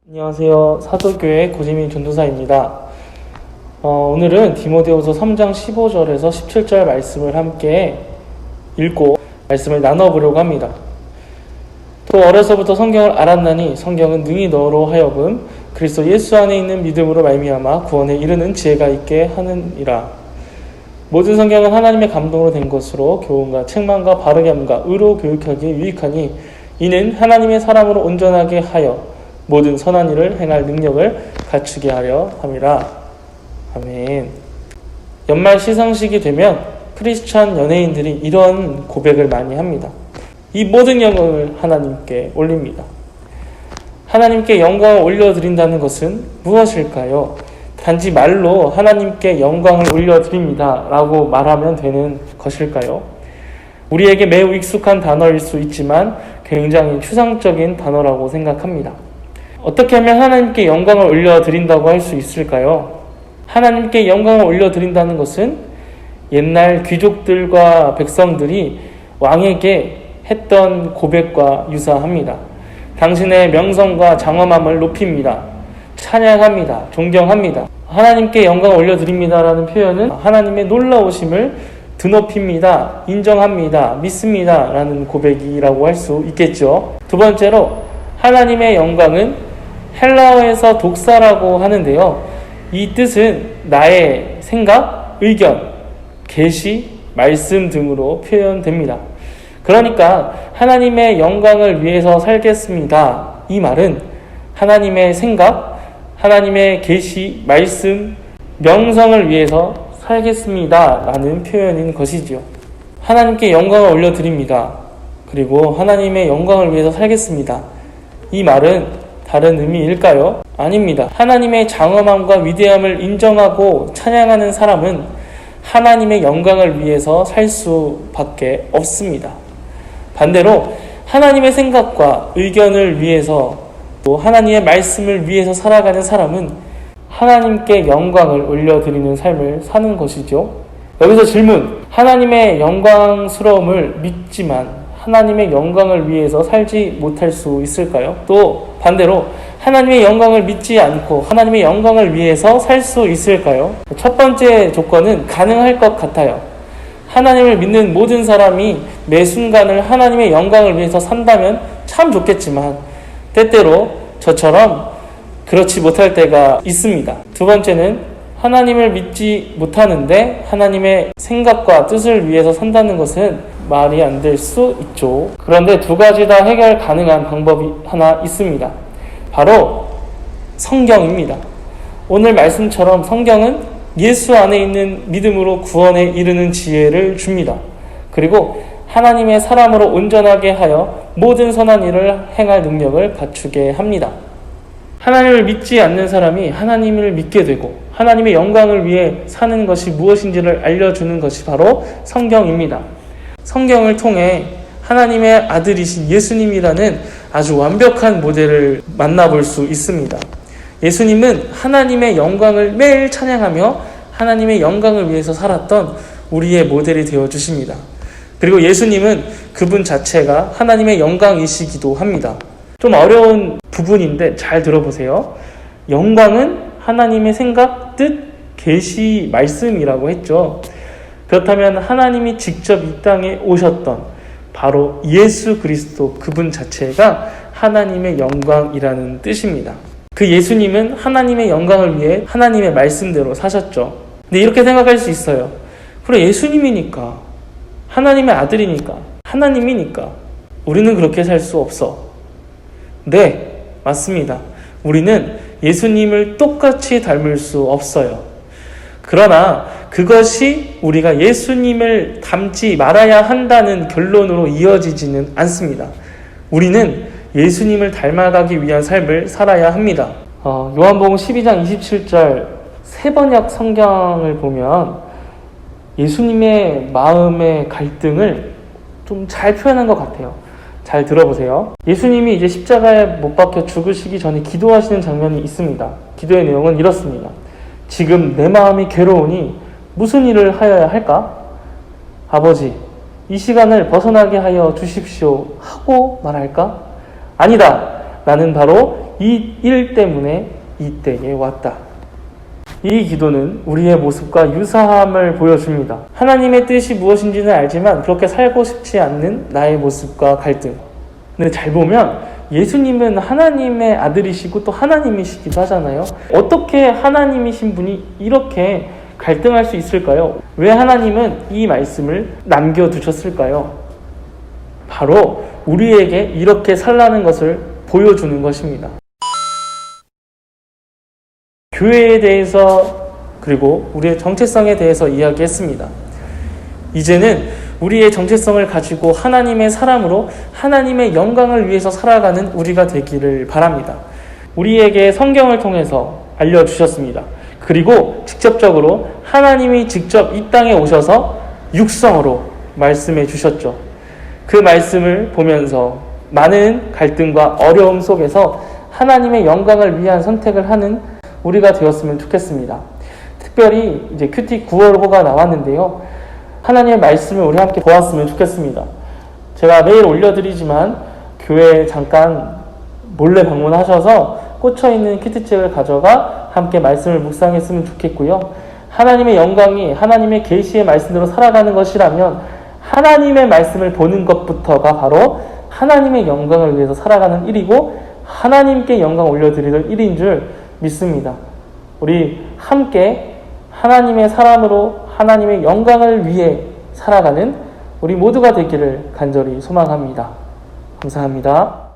안녕하세요. 사도교회 고재민 전도사입니다. 오늘은 디모데후서 3장 15절에서 17절 말씀을 함께 읽고 말씀을 나눠보려고 합니다. 또 어려서부터 성경을 알았나니 성경은 능히 너로 하여금 그리스도 예수 안에 있는 믿음으로 말미암아 구원에 이르는 지혜가 있게 하느니라. 모든 성경은 하나님의 감동으로 된 것으로 교훈과 책망과 바르게 함과 의로 교육하기에 유익하니 이는 하나님의 사람으로 온전하게 하여 모든 선한 일을 행할 능력을 갖추게 하려 함이라. 아멘. 연말 시상식이 되면 크리스찬 연예인들이 이런 고백을 많이 합니다. 이 모든 영광을 하나님께 올립니다. 하나님께 영광을 올려드린다는 것은 무엇일까요? 단지 말로 하나님께 영광을 올려드립니다 라고 말하면 되는 것일까요? 우리에게 매우 익숙한 단어일 수 있지만 굉장히 추상적인 단어라고 생각합니다. 어떻게 하면 하나님께 영광을 올려드린다고 할 수 있을까요? 하나님께 영광을 올려드린다는 것은 옛날 귀족들과 백성들이 왕에게 했던 고백과 유사합니다. 당신의 명성과 장엄함을 높입니다. 찬양합니다. 존경합니다. 하나님께 영광을 올려드립니다라는 표현은 하나님의 놀라우심을 드높입니다. 인정합니다. 믿습니다. 라는 고백이라고 할 수 있겠죠. 두 번째로 하나님의 영광은 헬라어에서 독사라고 하는데요. 이 뜻은 나의 생각, 의견, 계시, 말씀 등으로 표현됩니다. 그러니까 하나님의 영광을 위해서 살겠습니다. 이 말은 하나님의 생각, 하나님의 계시, 말씀, 명성을 위해서 살겠습니다. 라는 표현인 것이지요. 하나님께 영광을 올려드립니다. 그리고 하나님의 영광을 위해서 살겠습니다. 이 말은 다른 의미일까요? 아닙니다. 하나님의 장엄함과 위대함을 인정하고 찬양하는 사람은 하나님의 영광을 위해서 살 수밖에 없습니다. 반대로 하나님의 생각과 의견을 위해서 또 하나님의 말씀을 위해서 살아가는 사람은 하나님께 영광을 올려드리는 삶을 사는 것이죠. 여기서 질문, 하나님의 영광스러움을 믿지만 하나님의 영광을 위해서 살지 못할 수 있을까요? 또 반대로 하나님의 영광을 믿지 않고 하나님의 영광을 위해서 살 수 있을까요? 첫 번째 조건은 가능할 것 같아요. 하나님을 믿는 모든 사람이 매 순간을 하나님의 영광을 위해서 산다면 참 좋겠지만 때때로 저처럼 그렇지 못할 때가 있습니다. 두 번째는 하나님을 믿지 못하는데 하나님의 생각과 뜻을 위해서 산다는 것은 말이 안 될 수 있죠. 그런데 두 가지 다 해결 가능한 방법이 하나 있습니다. 바로 성경입니다. 오늘 말씀처럼 성경은 예수 안에 있는 믿음으로 구원에 이르는 지혜를 줍니다. 그리고 하나님의 사람으로 온전하게 하여 모든 선한 일을 행할 능력을 갖추게 합니다. 하나님을 믿지 않는 사람이 하나님을 믿게 되고 하나님의 영광을 위해 사는 것이 무엇인지를 알려주는 것이 바로 성경입니다. 성경을 통해 하나님의 아들이신 예수님이라는 아주 완벽한 모델을 만나볼 수 있습니다. 예수님은 하나님의 영광을 매일 찬양하며 하나님의 영광을 위해서 살았던 우리의 모델이 되어주십니다. 그리고 예수님은 그분 자체가 하나님의 영광이시기도 합니다. 좀 어려운 부분인데 잘 들어보세요. 영광은 하나님의 생각, 뜻, 계시, 말씀이라고 했죠. 그렇다면 하나님이 직접 이 땅에 오셨던 바로 예수 그리스도 그분 자체가 하나님의 영광이라는 뜻입니다. 그 예수님은 하나님의 영광을 위해 하나님의 말씀대로 사셨죠. 근데 이렇게 생각할 수 있어요. 그래, 예수님이니까, 하나님의 아들이니까, 하나님이니까 우리는 그렇게 살 수 없어. 네, 맞습니다. 우리는 예수님을 똑같이 닮을 수 없어요. 그러나 그것이 우리가 예수님을 닮지 말아야 한다는 결론으로 이어지지는 않습니다. 우리는 예수님을 닮아가기 위한 삶을 살아야 합니다. 요한복음 12장 27절 세번역 성경을 보면 예수님의 마음의 갈등을 좀 잘 표현한 것 같아요. 잘 들어보세요. 예수님이 이제 십자가에 못 박혀 죽으시기 전에 기도하시는 장면이 있습니다. 기도의 내용은 이렇습니다. 지금 내 마음이 괴로우니 무슨 일을 하여야 할까? 아버지, 이 시간을 벗어나게 하여 주십시오 하고 말할까? 아니다. 나는 바로 이 일 때문에 이 때에 왔다. 이 기도는 우리의 모습과 유사함을 보여줍니다. 하나님의 뜻이 무엇인지는 알지만 그렇게 살고 싶지 않는 나의 모습과 갈등. 근데 잘 보면 예수님은 하나님의 아들이시고 또 하나님이시기도 하잖아요. 어떻게 하나님이신 분이 이렇게 갈등할 수 있을까요? 왜 하나님은 이 말씀을 남겨두셨을까요? 바로 우리에게 이렇게 살라는 것을 보여주는 것입니다. 교회에 대해서 그리고 우리의 정체성에 대해서 이야기했습니다. 이제는 우리의 정체성을 가지고 하나님의 사람으로 하나님의 영광을 위해서 살아가는 우리가 되기를 바랍니다. 우리에게 성경을 통해서 알려주셨습니다. 그리고 직접적으로 하나님이 직접 이 땅에 오셔서 육성으로 말씀해 주셨죠. 그 말씀을 보면서 많은 갈등과 어려움 속에서 하나님의 영광을 위한 선택을 하는 우리가 되었으면 좋겠습니다. 특별히 이제 큐티 9월호가 나왔는데요. 하나님의 말씀을 우리 함께 보았으면 좋겠습니다. 제가 매일 올려드리지만 교회에 잠깐 몰래 방문하셔서 꽂혀있는 큐티책을 가져가 함께 말씀을 묵상했으면 좋겠고요. 하나님의 영광이 하나님의 계시의 말씀대로 살아가는 것이라면 하나님의 말씀을 보는 것부터가 바로 하나님의 영광을 위해서 살아가는 일이고 하나님께 영광 올려드리는 일인 줄 믿습니다. 우리 함께 하나님의 사람으로 하나님의 영광을 위해 살아가는 우리 모두가 되기를 간절히 소망합니다. 감사합니다.